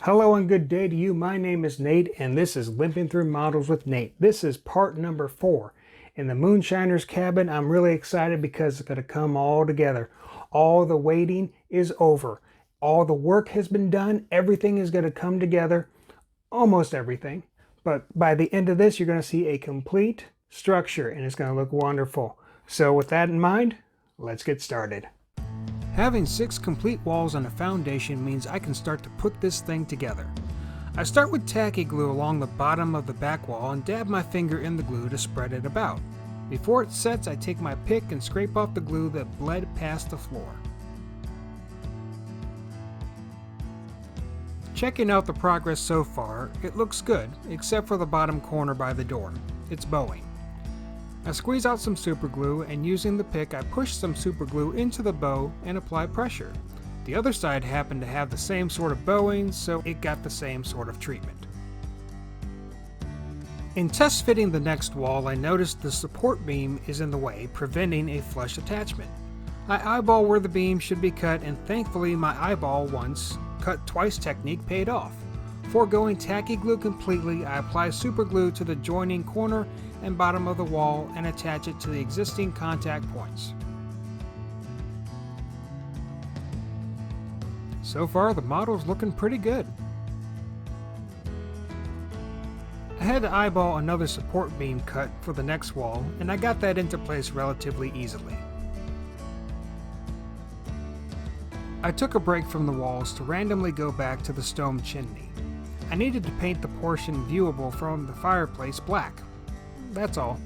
Hello and good day to you. My name is Nate and this is Limping Through Models with Nate. This is part number 4. In the Moonshiner's cabin, I'm really excited because it's going to come all together. All the waiting is over. All the work has been done. Everything is going to come together. Almost everything. But by the end of this, you're going to see a complete structure and it's going to look wonderful. So with that in mind, let's get started. Having 6 complete walls and a foundation means I can start to put this thing together. I start with tacky glue along the bottom of the back wall and dab my finger in the glue to spread it about. Before it sets, I take my pick and scrape off the glue that bled past the floor. Checking out the progress so far, it looks good, except for the bottom corner by the door. It's bowing. I squeeze out some super glue and using the pick I push some super glue into the bow and apply pressure. The other side happened to have the same sort of bowing, so it got the same sort of treatment. In test fitting the next wall, I noticed the support beam is in the way, preventing a flush attachment. I eyeball where the beam should be cut, and thankfully my eyeball once, cut twice technique paid off. Foregoing tacky glue completely, I apply super glue to the joining corner and bottom of the wall and attach it to the existing contact points. So far the model's looking pretty good. I had to eyeball another support beam cut for the next wall, and I got that into place relatively easily. I took a break from the walls to randomly go back to the stone chimney. I needed to paint the portion viewable from the fireplace black. That's all.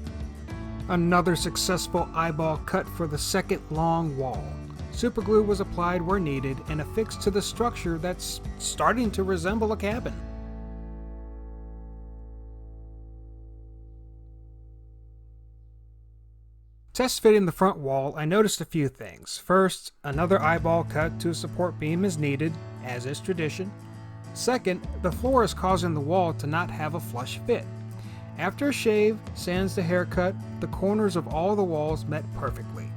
Another successful eyeball cut for the second long wall. Superglue was applied where needed and affixed to the structure that's starting to resemble a cabin. Test fitting the front wall, I noticed a few things. First, another eyeball cut to a support beam is needed, as is tradition. Second, the floor is causing the wall to not have a flush fit. After a shave, sans the haircut, the corners of all the walls met perfectly.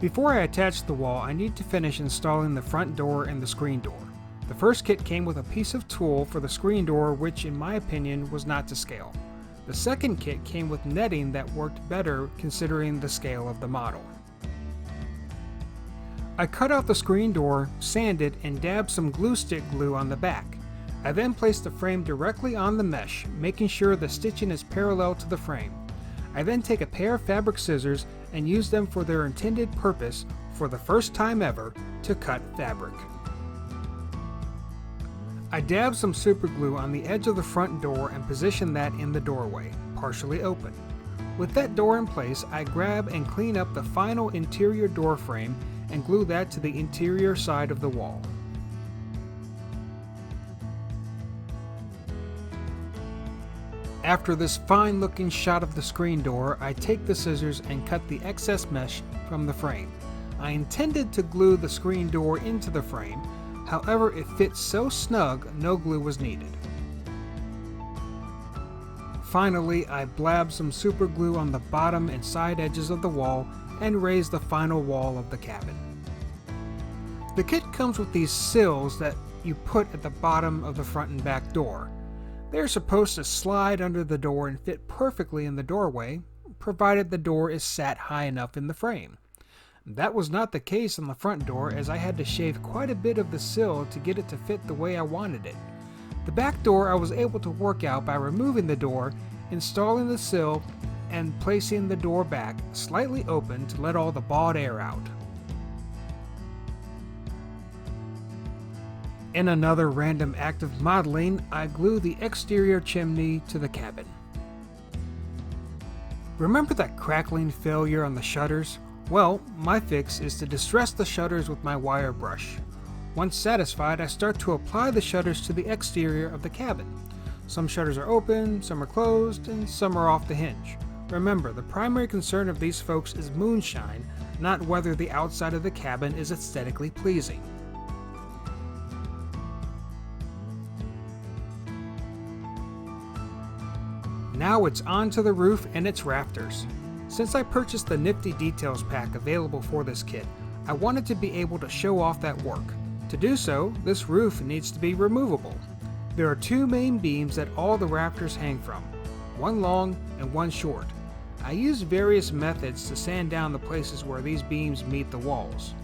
Before I attach the wall, I need to finish installing the front door and the screen door. The first kit came with a piece of tool for the screen door, which in my opinion was not to scale. The second kit came with netting that worked better considering the scale of the model. I cut out the screen door, sanded, and dabbed some glue stick glue on the back. I then placed the frame directly on the mesh, making sure the stitching is parallel to the frame. I then take a pair of fabric scissors and use them for their intended purpose, for the first time ever, to cut fabric. I dab some super glue on the edge of the front door and position that in the doorway, partially open. With that door in place, I grab and clean up the final interior door frame and glue that to the interior side of the wall. After this fine looking shot of the screen door, I take the scissors and cut the excess mesh from the frame. I intended to glue the screen door into the frame, however it fit so snug no glue was needed. Finally, I blab some super glue on the bottom and side edges of the wall and raise the final wall of the cabin. The kit comes with these sills that you put at the bottom of the front and back door. They're supposed to slide under the door and fit perfectly in the doorway, provided the door is sat high enough in the frame. That was not the case on the front door, as I had to shave quite a bit of the sill to get it to fit the way I wanted it. The back door I was able to work out by removing the door, installing the sill, and placing the door back slightly open to let all the bawd air out. In another random act of modeling, I glue the exterior chimney to the cabin. Remember that crackling failure on the shutters? Well, my fix is to distress the shutters with my wire brush. Once satisfied, I start to apply the shutters to the exterior of the cabin. Some shutters are open, some are closed, and some are off the hinge. Remember, the primary concern of these folks is moonshine, not whether the outside of the cabin is aesthetically pleasing. Now it's on to the roof and its rafters. Since I purchased the nifty details pack available for this kit, I wanted to be able to show off that work. To do so, this roof needs to be removable. There are two main beams that all the rafters hang from, one long and one short. I use various methods to sand down the places where these beams meet the walls.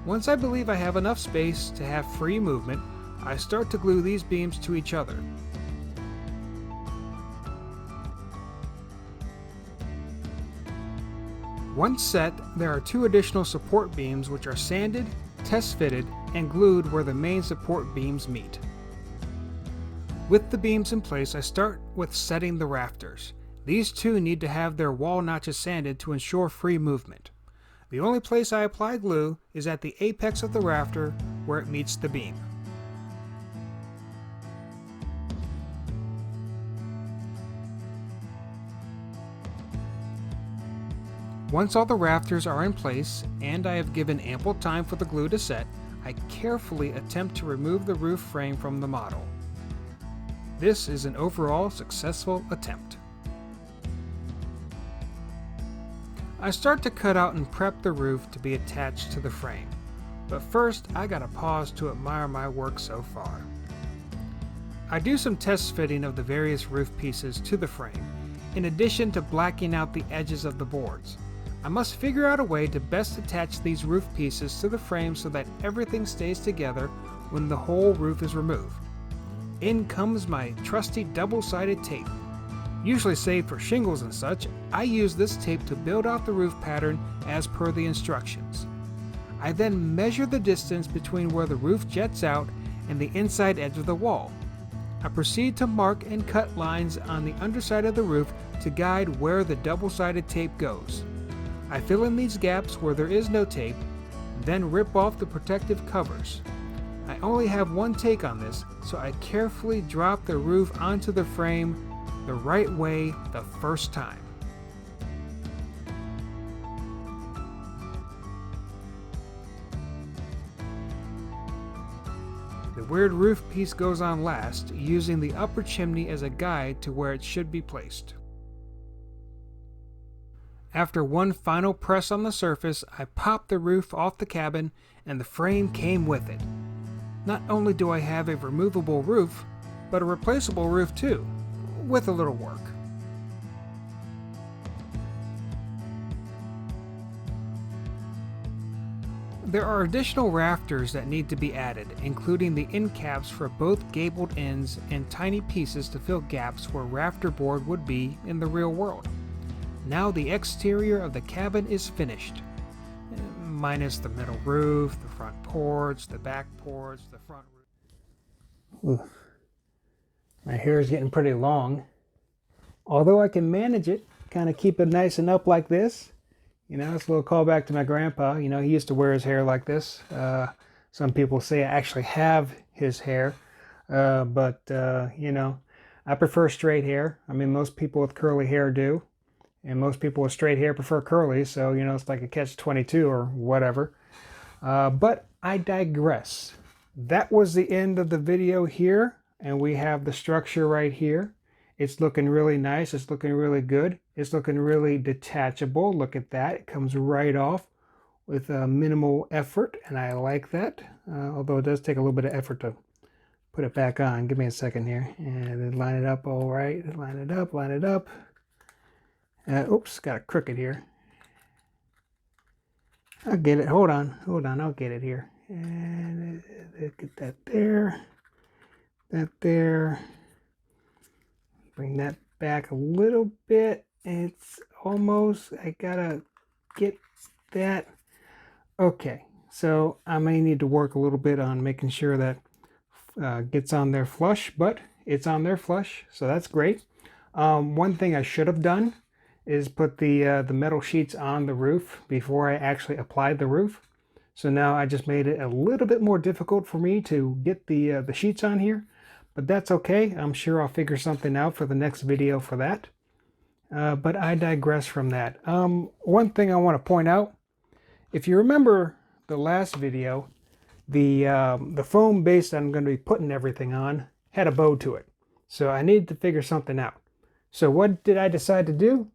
Once I believe I have enough space to have free movement, I start to glue these beams to each other. Once set, there are two additional support beams which are sanded, test fitted, and glued where the main support beams meet. With the beams in place, I start with setting the rafters. These two need to have their wall notches sanded to ensure free movement. The only place I apply glue is at the apex of the rafter where it meets the beam. Once all the rafters are in place and I have given ample time for the glue to set, I carefully attempt to remove the roof frame from the model. This is an overall successful attempt. I start to cut out and prep the roof to be attached to the frame, but first I gotta pause to admire my work so far. I do some test fitting of the various roof pieces to the frame, in addition to blacking out the edges of the boards. I must figure out a way to best attach these roof pieces to the frame so that everything stays together when the whole roof is removed. In comes my trusty double-sided tape. Usually saved for shingles and such, I use this tape to build out the roof pattern as per the instructions. I then measure the distance between where the roof jets out and the inside edge of the wall. I proceed to mark and cut lines on the underside of the roof to guide where the double-sided tape goes. I fill in these gaps where there is no tape, then rip off the protective covers. I only have one take on this, so I carefully drop the roof onto the frame the right way the first time. The weird roof piece goes on last, using the upper chimney as a guide to where it should be placed. After one final press on the surface, I popped the roof off the cabin and the frame came with it. Not only do I have a removable roof, but a replaceable roof too, with a little work. There are additional rafters that need to be added, including the end caps for both gabled ends and tiny pieces to fill gaps where rafter board would be in the real world. Now the exterior of the cabin is finished, minus the middle roof, the front porch, the back porch, the front roof. Ooh. My hair is getting pretty long. Although I can manage it, kind of keep it nice and up like this. You know, it's a little callback to my grandpa. You know, he used to wear his hair like this. Some people say I actually have his hair, but you know, I prefer straight hair. I mean, most people with curly hair do. And most people with straight hair prefer curly, so, you know, it's like a catch-22 or whatever. But I digress. That was the end of the video here, and we have the structure right here. It's looking really nice. It's looking really good. It's looking really detachable. Look at that. It comes right off with minimal effort, and I like that. Although it does take a little bit of effort to put it back on. Give me a second here. And then line it up all right. Line it up, line it up. Oops, got a crooked here. I'll get it. Hold on, I'll get it here. And get that there. That there. Bring that back a little bit. It's almost, I gotta get that. Okay, so I may need to work a little bit on making sure that gets on there flush, but it's on there flush, so that's great. One thing I should have done is put the metal sheets on the roof before I actually applied the roof. So now I just made it a little bit more difficult for me to get the sheets on here, but that's okay. I'm sure I'll figure something out for the next video for that. But I digress from that. One thing I want to point out, if you remember the last video, the foam base that I'm going to be putting everything on had a bow to it. So I needed to figure something out. So what did I decide to do?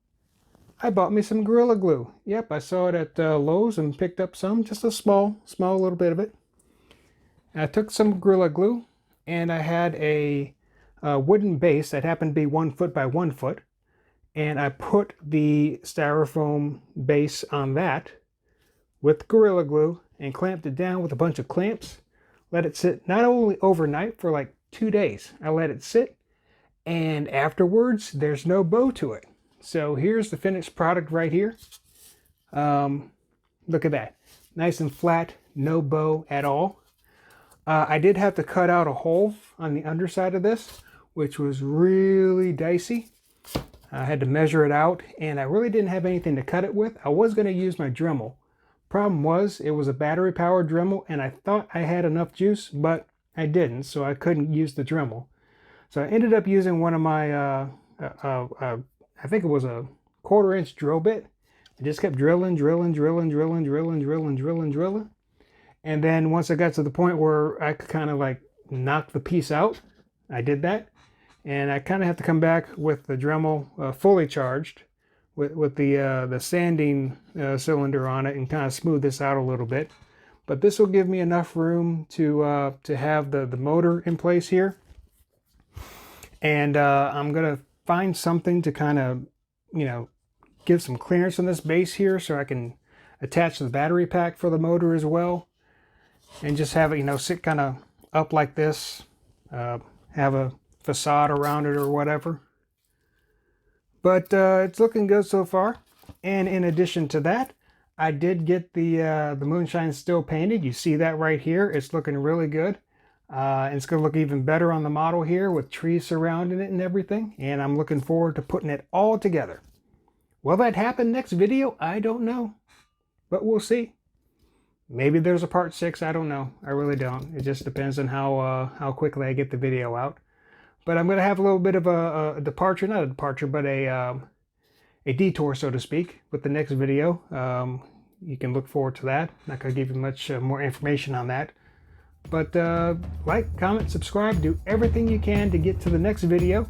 I bought me some Gorilla Glue. Yep, I saw it at Lowe's and picked up some, just a small little bit of it. I took some Gorilla Glue, and I had a wooden base that happened to be 1 foot by 1 foot, and I put the styrofoam base on that with Gorilla Glue and clamped it down with a bunch of clamps. Let it sit not only overnight, for like 2 days. I let it sit, and afterwards there's no bow to it. So here's the finished product right here. Look at that, nice and flat, no bow at all. I did have to cut out a hole on the underside of this, which was really dicey. I had to measure it out, and I really didn't have anything to cut it with. I was going to use my Dremel. Problem was, it was a battery powered Dremel, and I thought I had enough juice, but I didn't, so I couldn't use the Dremel. So I ended up using one of my, I think it was a 1/4 inch drill bit. I just kept drilling. And then once I got to the point where I could kind of like knock the piece out, I did that. And I kind of have to come back with the Dremel fully charged with the sanding cylinder on it and kind of smooth this out a little bit. But this will give me enough room to have the motor in place here. And I'm going to find something to kind of, give some clearance on this base here so I can attach the battery pack for the motor as well. And just have it, sit kind of up like this, have a facade around it or whatever. But it's looking good so far. And in addition to that, I did get the moonshine still painted. You see that right here. It's looking really good. And it's going to look even better on the model here with trees surrounding it and everything. And I'm looking forward to putting it all together. Will that happen next video? I don't know. But we'll see. Maybe there's a part 6. I don't know. I really don't. It just depends on how quickly I get the video out. But I'm going to have a little bit of a departure, not a departure, but a detour, so to speak, with the next video. You can look forward to that. I'm not going to give you much more information on that. But like, comment, subscribe, do everything you can to get to the next video,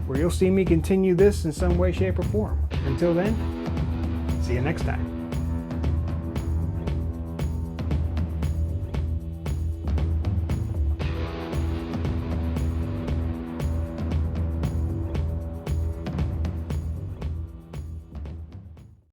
where you'll see me continue this in some way, shape, or form. Until then, see you next time.